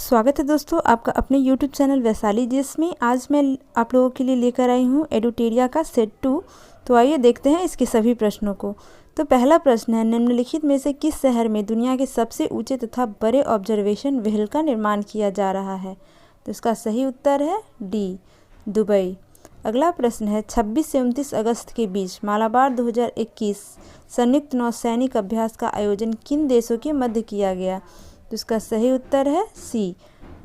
स्वागत है दोस्तों आपका अपने YouTube चैनल वैशाली जिसमें आज मैं आप लोगों के लिए लेकर आई हूँ एडुटेरिया का सेट 2। तो आइए देखते हैं इसके सभी प्रश्नों को। तो पहला प्रश्न है, निम्नलिखित में से किस शहर में दुनिया के सबसे ऊंचे तथा बड़े ऑब्जर्वेशन व्हील का निर्माण किया जा रहा है? तो इसका सही उत्तर है डी, दुबई। अगला प्रश्न है, 26 से 29 अगस्त के बीच मालाबार 2021 संयुक्त नौसैनिक अभ्यास का आयोजन किन देशों के मध्य किया गया? तो इसका सही उत्तर है सी,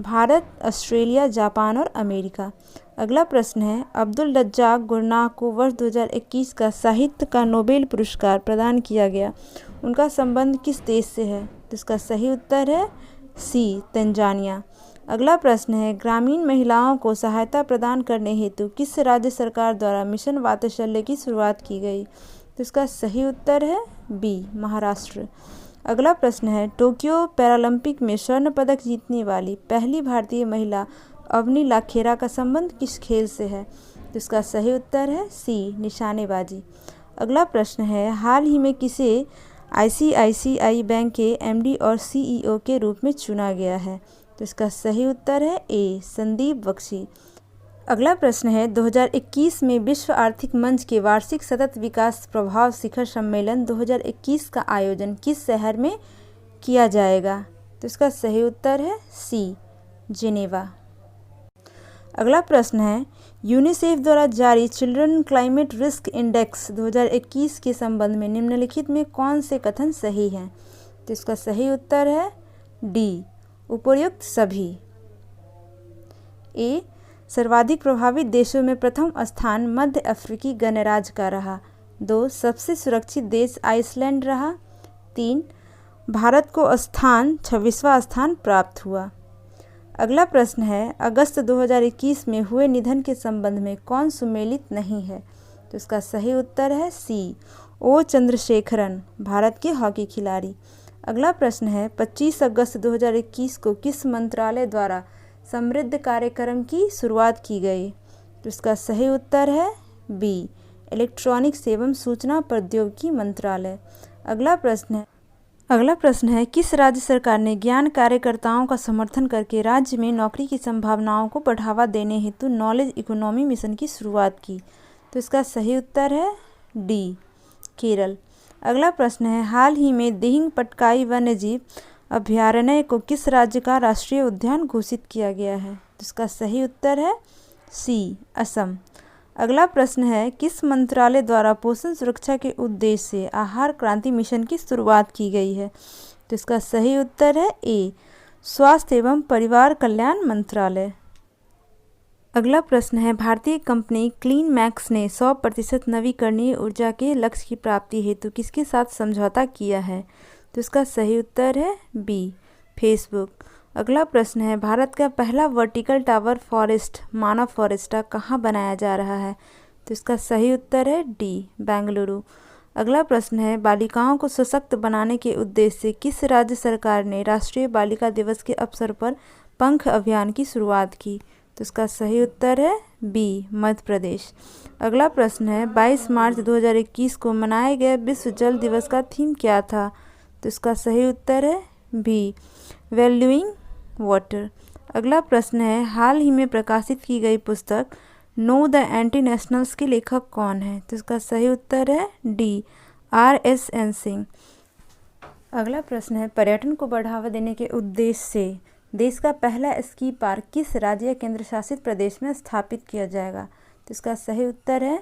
भारत, ऑस्ट्रेलिया, जापान और अमेरिका। अगला प्रश्न है, अब्दुल रज्जाक गुरनाह को वर्ष 2021 का साहित्य का नोबेल पुरस्कार प्रदान किया गया। उनका संबंध किस देश से है? तो इसका सही उत्तर है सी, तंजानिया। अगला प्रश्न है, ग्रामीण महिलाओं को सहायता प्रदान करने हेतु किस राज्य सरकार द्वारा मिशन वात्सल्य की शुरुआत की गई? तो इसका सही उत्तर है बी, महाराष्ट्र। अगला प्रश्न है, टोक्यो पैरालंपिक में स्वर्ण पदक जीतने वाली पहली भारतीय महिला अवनी लाखेरा का संबंध किस खेल से है? तो इसका सही उत्तर है सी, निशानेबाजी। अगला प्रश्न है, हाल ही में किसे आईसीआईसीआई बैंक के एमडी और सीईओ के रूप में चुना गया है? तो इसका सही उत्तर है ए, संदीप बख्शी। अगला प्रश्न है, 2021 में विश्व आर्थिक मंच के वार्षिक सतत विकास प्रभाव शिखर सम्मेलन 2021 का आयोजन किस शहर में किया जाएगा? तो इसका सही उत्तर है सी, जिनेवा। अगला प्रश्न है, यूनिसेफ द्वारा जारी चिल्ड्रन क्लाइमेट रिस्क इंडेक्स 2021 के संबंध में निम्नलिखित में कौन से कथन सही हैं? तो इसका सही उत्तर है डी, उपर्युक्त सभी। ए, सर्वाधिक प्रभावित देशों में प्रथम स्थान मध्य अफ्रीकी गणराज्य का रहा। 2, सबसे सुरक्षित देश आइसलैंड रहा। 3, भारत को 26वां स्थान प्राप्त हुआ। अगला प्रश्न है, अगस्त 2021 में हुए निधन के संबंध में कौन सुमेलित नहीं है? तो इसका सही उत्तर है सी, ओ चंद्रशेखरन, भारत के हॉकी खिलाड़ी। अगला प्रश्न है, 25 अगस्त 2021 को किस मंत्रालय द्वारा समृद्ध कार्यक्रम की शुरुआत की गई? तो इसका सही उत्तर है बी, इलेक्ट्रॉनिक्स एवं सूचना प्रौद्योगिकी मंत्रालय। अगला प्रश्न है, किस राज्य सरकार ने ज्ञान कार्यकर्ताओं का समर्थन करके राज्य में नौकरी की संभावनाओं को बढ़ावा देने हेतु नॉलेज इकोनॉमी मिशन की शुरुआत की? तो इसका सही उत्तर है डी, केरल। अगला प्रश्न है, हाल ही में दिहिंग पटकाई वन्यजीव अभयारण्य को किस राज्य का राष्ट्रीय उद्यान घोषित किया गया है? तो इसका सही उत्तर है सी, असम। अगला प्रश्न है, किस मंत्रालय द्वारा पोषण सुरक्षा के उद्देश्य से आहार क्रांति मिशन की शुरुआत की गई है? तो इसका सही उत्तर है ए, स्वास्थ्य एवं परिवार कल्याण मंत्रालय। अगला प्रश्न है, भारतीय कंपनी क्लीन मैक्स ने 100% नवीकरणीय ऊर्जा के लक्ष्य की प्राप्ति हेतु किसके साथ समझौता किया है? तो इसका सही उत्तर है बी, फेसबुक। अगला प्रश्न है, भारत का पहला वर्टिकल टावर फॉरेस्ट मानव फॉरेस्टा कहाँ बनाया जा रहा है? तो इसका सही उत्तर है डी, बेंगलुरु। अगला प्रश्न है, बालिकाओं को सशक्त बनाने के उद्देश्य से किस राज्य सरकार ने राष्ट्रीय बालिका दिवस के अवसर पर पंख अभियान की शुरुआत की? तो इसका सही उत्तर है बी, मध्य प्रदेश। अगला प्रश्न है, 22 मार्च 2021 को मनाए गए विश्व जल दिवस का थीम क्या था? तो इसका सही उत्तर है बी, वैल्यूइंग वाटर। अगला प्रश्न है, हाल ही में प्रकाशित की गई पुस्तक नो द एंटी नेशनल्स के लेखक कौन है? तो इसका सही उत्तर है डी, RSN सिंह। अगला प्रश्न है, पर्यटन को बढ़ावा देने के उद्देश्य से देश का पहला स्की पार्क किस राज्य या केंद्र शासित प्रदेश में स्थापित किया जाएगा? तो इसका सही उत्तर है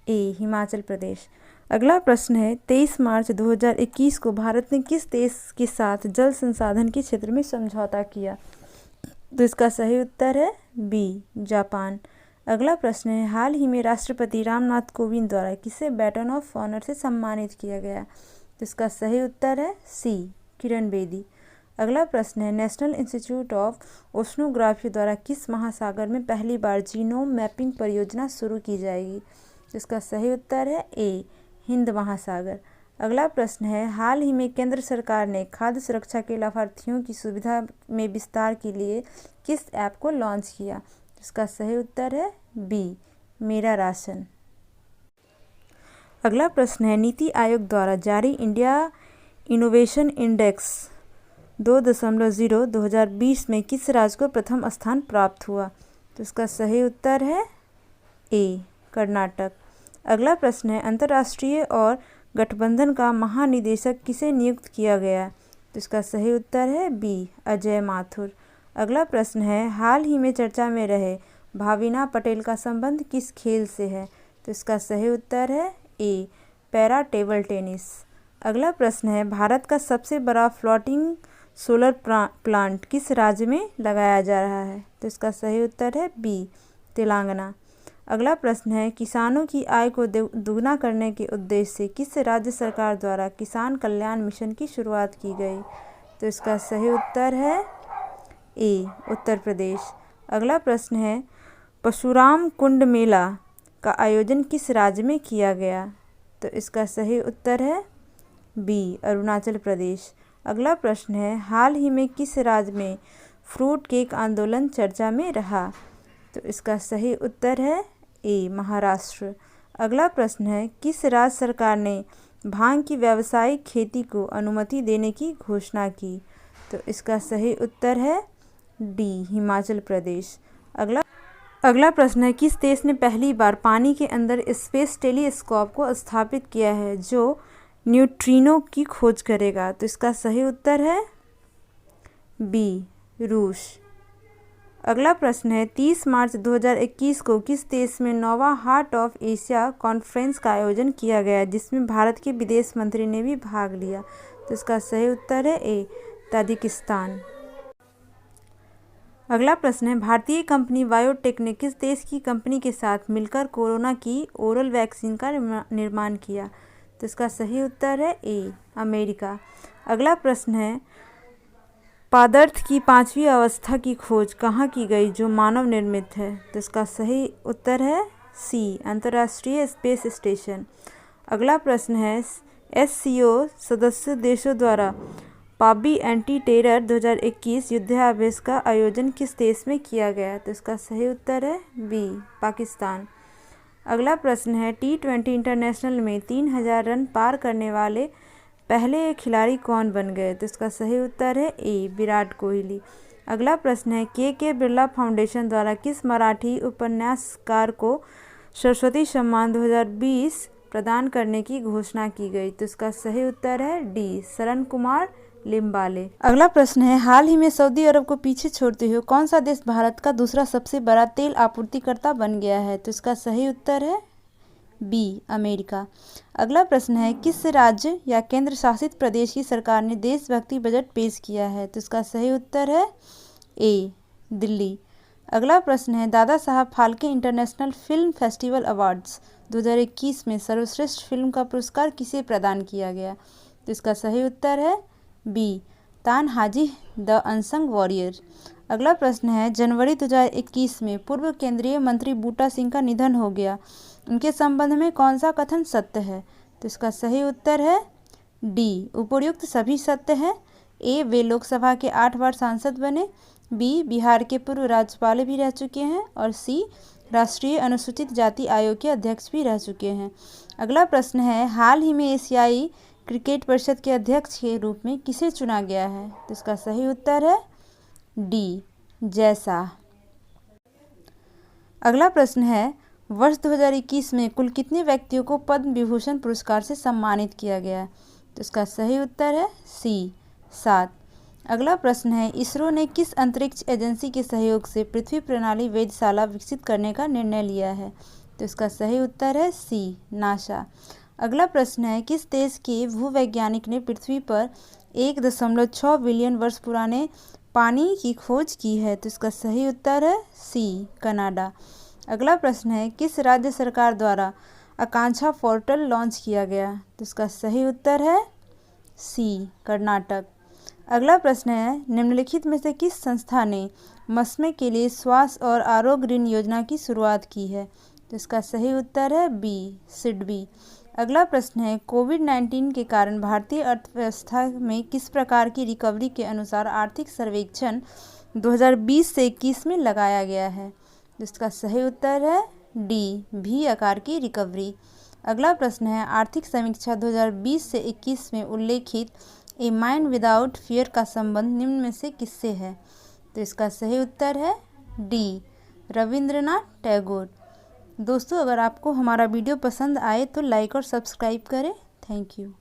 ए, हिमाचल प्रदेश। अगला प्रश्न है, 23 मार्च 2021 को भारत ने किस देश के साथ जल संसाधन के क्षेत्र में समझौता किया? तो इसका सही उत्तर है बी, जापान। अगला प्रश्न है, हाल ही में राष्ट्रपति रामनाथ कोविंद द्वारा किसे बैटन ऑफ ऑनर से सम्मानित किया गया? तो इसका सही उत्तर है सी, किरण बेदी। अगला प्रश्न है, नेशनल इंस्टीट्यूट ऑफ ओशनोग्राफी द्वारा किस महासागर में पहली बार जीनोम मैपिंग परियोजना शुरू की जाएगी? तो इसका सही उत्तर है ए, हिंद महासागर। अगला प्रश्न है, हाल ही में केंद्र सरकार ने खाद्य सुरक्षा के लाभार्थियों की सुविधा में विस्तार के लिए किस ऐप को लॉन्च किया? इसका सही उत्तर है बी, मेरा राशन। अगला प्रश्न है, नीति आयोग द्वारा जारी इंडिया इनोवेशन इंडेक्स 2.0 2020 में किस राज्य को प्रथम स्थान प्राप्त हुआ? तो इसका सही उत्तर है ए, कर्नाटक। अगला प्रश्न है, अंतर्राष्ट्रीय और गठबंधन का महानिदेशक किसे नियुक्त किया गया? तो इसका सही उत्तर है बी, अजय माथुर। अगला प्रश्न है, हाल ही में चर्चा में रहे भाविना पटेल का संबंध किस खेल से है? तो इसका सही उत्तर है ए, पैरा टेबल टेनिस। अगला प्रश्न है, भारत का सबसे बड़ा फ्लोटिंग सोलर प्लांट किस राज्य में लगाया जा रहा है? तो इसका सही उत्तर है बी, तेलंगाना। अगला प्रश्न है, किसानों की आय को दोगुना करने के उद्देश्य से किस राज्य सरकार द्वारा किसान कल्याण मिशन की शुरुआत की गई? तो इसका सही उत्तर है ए, उत्तर प्रदेश। अगला प्रश्न है, परशुराम कुंड मेला का आयोजन किस राज्य में किया गया? तो इसका सही उत्तर है बी, अरुणाचल प्रदेश। अगला प्रश्न है, हाल ही में किस राज्य में फ्रूट केक आंदोलन चर्चा में रहा? तो इसका सही उत्तर है ए, महाराष्ट्र। अगला प्रश्न है, किस राज्य सरकार ने भांग की व्यावसायिक खेती को अनुमति देने की घोषणा की? तो इसका सही उत्तर है डी, हिमाचल प्रदेश। अगला प्रश्न है, किस देश ने पहली बार पानी के अंदर स्पेस टेलीस्कोप को स्थापित किया है जो न्यूट्रिनो की खोज करेगा? तो इसका सही उत्तर है बी, रूस। अगला प्रश्न है, 30 मार्च 2021 को किस देश में नोवा हार्ट ऑफ एशिया कॉन्फ्रेंस का आयोजन किया गया जिसमें भारत के विदेश मंत्री ने भी भाग लिया? तो इसका सही उत्तर है ए, ताजिकिस्तान। अगला प्रश्न है, भारतीय कंपनी बायोटेक ने किस देश की कंपनी के साथ मिलकर कोरोना की ओरल वैक्सीन का निर्माण किया? तो इसका सही उत्तर है ए, अमेरिका। अगला प्रश्न है, पदार्थ की 5वीं अवस्था की खोज कहाँ की गई जो मानव निर्मित है? तो इसका सही उत्तर है सी, अंतर्राष्ट्रीय स्पेस स्टेशन। अगला प्रश्न है, SCO सदस्य देशों द्वारा पाबी एंटी टेरर 2021 युद्धाभ्यास का आयोजन किस देश में किया गया? तो इसका सही उत्तर है बी, पाकिस्तान। अगला प्रश्न है, T20 इंटरनेशनल में 3000 रन पार करने वाले पहले खिलाड़ी कौन बन गए? तो इसका सही उत्तर है ए, विराट कोहली। अगला प्रश्न है, के बिरला फाउंडेशन द्वारा किस मराठी उपन्यासकार को सरस्वती सम्मान 2020 प्रदान करने की घोषणा की गई? तो इसका सही उत्तर है डी, शरण कुमार लिम्बाले। अगला प्रश्न है, हाल ही में सऊदी अरब को पीछे छोड़ते हुए कौन सा देश भारत का दूसरा सबसे बड़ा तेल आपूर्तिकर्ता बन गया है? तो इसका सही उत्तर है बी, अमेरिका। अगला प्रश्न है, किस राज्य या केंद्र शासित प्रदेश की सरकार ने देशभक्ति बजट पेश किया है? तो इसका सही उत्तर है ए, दिल्ली। अगला प्रश्न है, Dada Saheb Phalke international film festival awards 2021 में सर्वश्रेष्ठ फिल्म का पुरस्कार किसे प्रदान किया गया? तो इसका सही उत्तर है बी, तानहाजी द अनसंग वॉरियर। अगला प्रश्न है, जनवरी 2021 में पूर्व केंद्रीय मंत्री बूटा सिंह का निधन हो गया, उनके संबंध में कौन सा कथन सत्य है? तो इसका सही उत्तर है डी, उपर्युक्त सभी सत्य है। ए, वे लोकसभा के 8 बार सांसद बने। बी, बिहार के पूर्व राज्यपाल भी रह चुके हैं। और सी, राष्ट्रीय अनुसूचित जाति आयोग के अध्यक्ष भी रह चुके हैं। अगला प्रश्न है, हाल ही में एशियाई क्रिकेट परिषद के अध्यक्ष के रूप में किसे चुना गया है? तो इसका सही उत्तर है डी, जैसा। अगला प्रश्न है, वर्ष 2021 में कुल कितने व्यक्तियों को पद्म विभूषण पुरस्कार से सम्मानित किया गया? तो इसका सही उत्तर है सी, 7। अगला प्रश्न है, इसरो ने किस अंतरिक्ष एजेंसी के सहयोग से पृथ्वी प्रणाली वेधशाला विकसित करने का निर्णय लिया है? तो इसका सही उत्तर है सी, नासा। अगला प्रश्न है, किस देश के भूवैज्ञानिक ने पृथ्वी पर 1.6 बिलियन वर्ष पुराने पानी की खोज की है? तो इसका सही उत्तर है सी, कनाडा। अगला प्रश्न है, किस राज्य सरकार द्वारा आकांक्षा पोर्टल लॉन्च किया गया? तो इसका सही उत्तर है सी, कर्नाटक। अगला प्रश्न है, निम्नलिखित में से किस संस्था ने मस्मे के लिए स्वास्थ्य और आरोग्य ऋण योजना की शुरुआत की है? तो इसका सही उत्तर है बी, सिडबी। अगला प्रश्न है, कोविड-19 के कारण भारतीय अर्थव्यवस्था में किस प्रकार की रिकवरी के अनुसार आर्थिक सर्वेक्षण 2020 से 21 में लगाया गया है? जिसका सही उत्तर है डी, भी आकार की रिकवरी। अगला प्रश्न है, आर्थिक समीक्षा 2020 से 21 में उल्लेखित ए माइंड विदाउट फियर का संबंध निम्न में से किससे है? तो इसका सही उत्तर है डी, रविंद्रनाथ टैगोर। दोस्तों, अगर आपको हमारा वीडियो पसंद आए तो लाइक और सब्सक्राइब करें। Thank you.